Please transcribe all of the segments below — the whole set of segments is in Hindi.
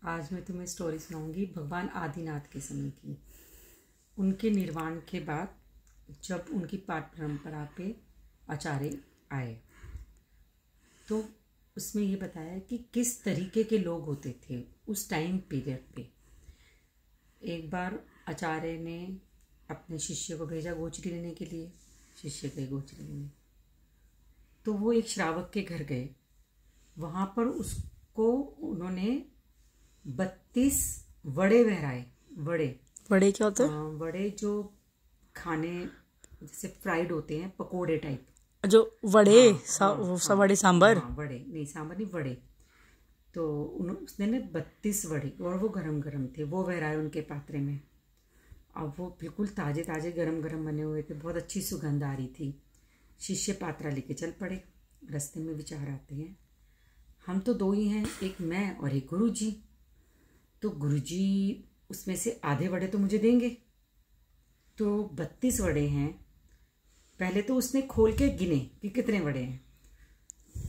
आज मैं तुम्हें स्टोरी सुनाऊंगी भगवान आदिनाथ के समय की। उनके निर्वाण के बाद जब उनकी पाठ परंपरा पे आचार्य आए तो उसमें ये बताया कि किस तरीके के लोग होते थे उस टाइम पीरियड पे। एक बार आचार्य ने अपने शिष्य को भेजा गोचरी लेने के लिए। शिष्य गए गोचरी लेने, तो वो एक श्रावक के घर गए। वहाँ पर उसको उन्होंने 32 वड़े बहराए। वड़े क्या होते हैं? वड़े जो खाने जैसे फ्राइड होते हैं, पकोड़े टाइप जो वड़े वड़े सांबर। वड़े नहीं, सांबर नहीं, वड़े। तो उसने ने 32 वड़े, और वो गरम गरम थे, वो बहराए उनके पात्रे में। अब वो बिल्कुल ताजे ताजे गरम गरम बने हुए थे, बहुत अच्छी सुगंध आ रही थी। शिष्य पात्रा लेके चल पड़े। रास्ते में विचार आते हैं, हम तो दो ही हैं, एक मैं और एक गुरुजी। तो गुरुजी उसमें से आधे वड़े तो मुझे देंगे। तो 32 वड़े हैं। पहले तो उसने खोल के गिने कि कितने वड़े हैं,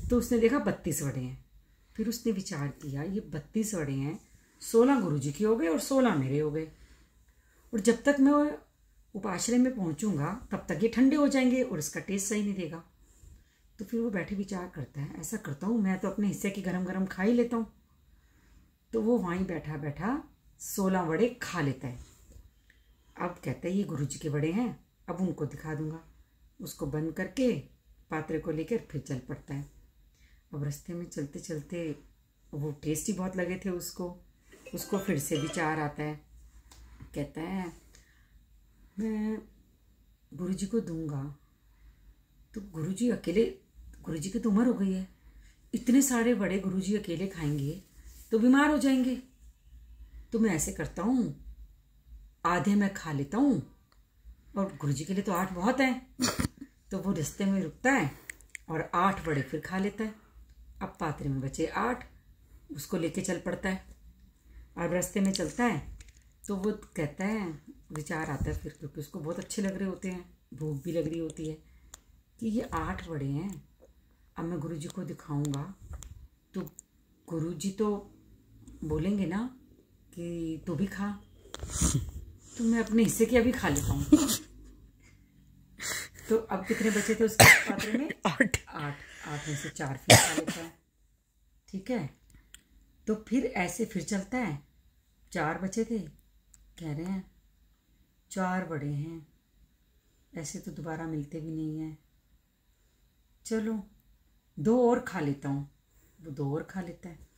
तो उसने देखा 32 वड़े हैं। फिर उसने विचार किया ये 32 वड़े हैं, 16 गुरुजी के हो गए और 16 मेरे हो गए, और जब तक मैं उपाश्रय में पहुंचूंगा तब तक ये ठंडे हो जाएंगे और इसका टेस्ट सही नहीं देगा। तो फिर वो बैठे विचार करता है, ऐसा करता हूँ मैं तो अपने हिस्से की गरम गरम खा ही लेता हूँ। तो वो वहीं बैठा बैठा 16 वड़े खा लेता है। अब कहता है ये गुरुजी के वड़े हैं, अब उनको दिखा दूंगा। उसको बंद करके पात्रे को लेकर फिर चल पड़ता है। अब रास्ते में चलते चलते वो टेस्टी बहुत लगे थे उसको फिर से विचार आता है। कहता है मैं गुरुजी को दूंगा, तो गुरुजी अकेले, गुरुजी की तो उम्र हो गई है, इतने सारे बड़े गुरुजी अकेले खाएंगे तो बीमार हो जाएंगे। तो मैं ऐसे करता हूँ, आधे मैं खा लेता हूँ और गुरुजी के लिए तो 8 बहुत है। तो वो रास्ते में रुकता है और 8 बड़े फिर खा लेता है। अब पात्रे में बचे 8, उसको लेके चल पड़ता है। अब रास्ते में चलता है तो वो कहता है, विचार आता है फिर, क्योंकि उसको बहुत अच्छे लग रहे होते हैं, भूख भी लग रही होती है, कि ये 8 बड़े हैं, अब मैं गुरुजी को दिखाऊंगा तो गुरुजी तो बोलेंगे ना कि तू भी खा, तो मैं अपने हिस्से की अभी खा लेता हूँ। तो अब कितने बचे थे उसके पात्रे में? 8 में से 4 फिर खा लेता है। ठीक है, तो फिर ऐसे फिर चलता है। 4 बचे थे, कह रहे हैं 4 बड़े हैं, ऐसे तो दोबारा मिलते भी नहीं हैं, चलो 2 और खा लेता हूँ। वो 2 और खा लेता है।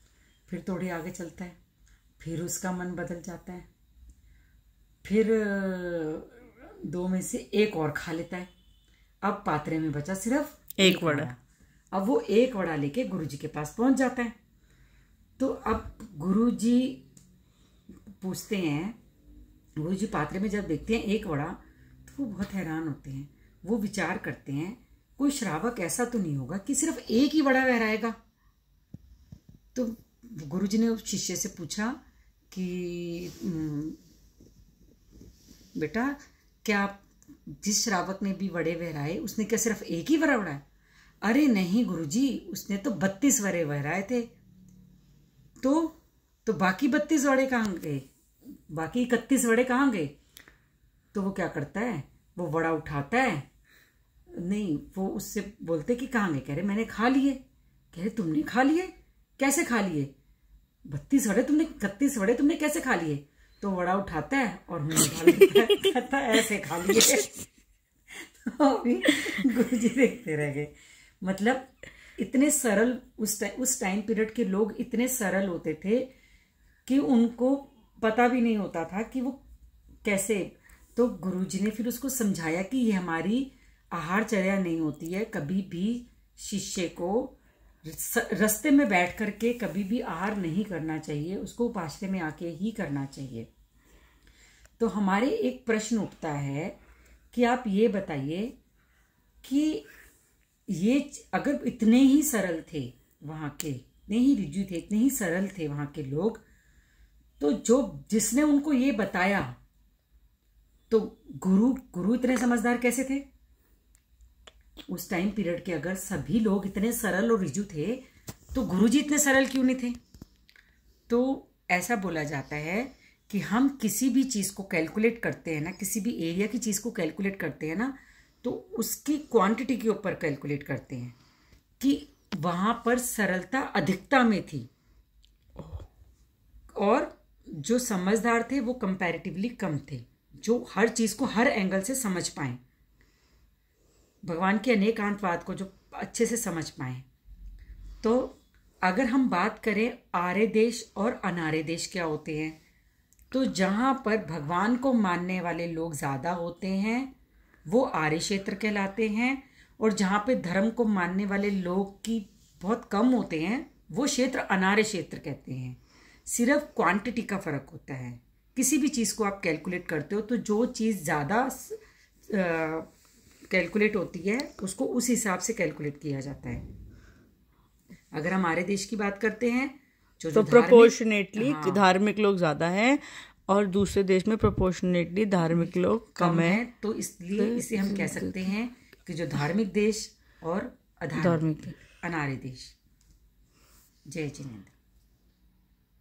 फिर थोड़ी आगे चलता है, फिर उसका मन बदल जाता है, फिर 2 में से 1 और खा लेता है। अब पात्रे में बचा सिर्फ 1 वड़ा। अब वो 1 वड़ा लेके गुरुजी के पास पहुंच जाता है। तो अब गुरुजी पूछते हैं, गुरुजी पात्रे में जब देखते हैं 1 वड़ा तो वो बहुत हैरान होते हैं। वो विचार करते हैं कोई श्रावक ऐसा तो नहीं होगा कि सिर्फ 1 ही वड़ा बहराएगा। तो गुरुजी ने उस शिष्य से पूछा कि बेटा, क्या जिस श्रावक ने भी वड़े बहराए उसने क्या सिर्फ 1 ही वड़ा उड़ाया? अरे नहीं गुरुजी, उसने तो 32 वड़े बहराए थे। तो बाकी 32 वड़े कहाँ गए? बाकी 31 वड़े कहाँ गए? तो वो क्या करता है, वो वड़ा उठाता है, नहीं वो उससे बोलते कि कहाँ गए? कह रहे मैंने खा लिए। कह रहे तुमने खा लिए? कैसे खा लिए? 32 वड़े तुमने, 31 वड़े तुमने कैसे खा लिए? तो वड़ा उठाता है और मुंह में डाल देता है, कहता है ऐसे खा लिए। तो अभी गुरुजी देखते रह गए। मतलब इतने सरल, उस टाइम पीरियड के लोग इतने सरल होते थे कि उनको पता भी नहीं होता था कि वो कैसे। तो गुरुजी ने फिर उसको समझाया कि ये हमारी आहारचर्या नहीं होती है, कभी भी शिष्य को रास्ते में बैठ करके कभी भी आहार नहीं करना चाहिए, उसको उपाश्रय में आके ही करना चाहिए। तो हमारे एक प्रश्न उठता है कि आप ये बताइए कि ये अगर इतने ही सरल थे वहाँ के, इतने ही रिजु थे, इतने ही सरल थे वहाँ के लोग, तो जिसने उनको ये बताया, तो गुरु इतने समझदार कैसे थे? उस टाइम पीरियड के अगर सभी लोग इतने सरल और रिजु थे तो गुरुजी इतने सरल क्यों नहीं थे? तो ऐसा बोला जाता है कि हम किसी भी चीज़ को कैलकुलेट करते हैं ना, किसी भी एरिया की चीज़ को कैलकुलेट करते हैं ना, तो उसकी क्वांटिटी के ऊपर कैलकुलेट करते हैं कि वहाँ पर सरलता अधिकता में थी और जो समझदार थे वो कंपैरेटिवली कम थे, जो हर चीज़ को हर एंगल से समझ पाएं, भगवान के अनेकांतवाद को जो अच्छे से समझ पाएं। तो अगर हम बात करें आर्य देश और अनार्य देश क्या होते हैं, तो जहाँ पर भगवान को मानने वाले लोग ज़्यादा होते हैं वो आर्य क्षेत्र कहलाते हैं, और जहाँ पे धर्म को मानने वाले लोग की बहुत कम होते हैं वो क्षेत्र अनार्य क्षेत्र कहते हैं। सिर्फ क्वांटिटी का फ़र्क होता है। किसी भी चीज़ को आप कैलकुलेट करते हो तो जो चीज़ ज़्यादा कैलकुलेट होती है उसको उस हिसाब से कैलकुलेट किया जाता है। अगर हम हमारे देश की बात करते हैं तो प्रोपोर्शनेटली धार्मिक लोग ज़्यादा हैं और दूसरे देश में प्रोपोर्शनेटली धार्मिक लोग कम है, तो इसलिए इसे हम कह सकते हैं कि जो धार्मिक देश और अधार्मिक अनार्य देश। जय जिनेंद्र।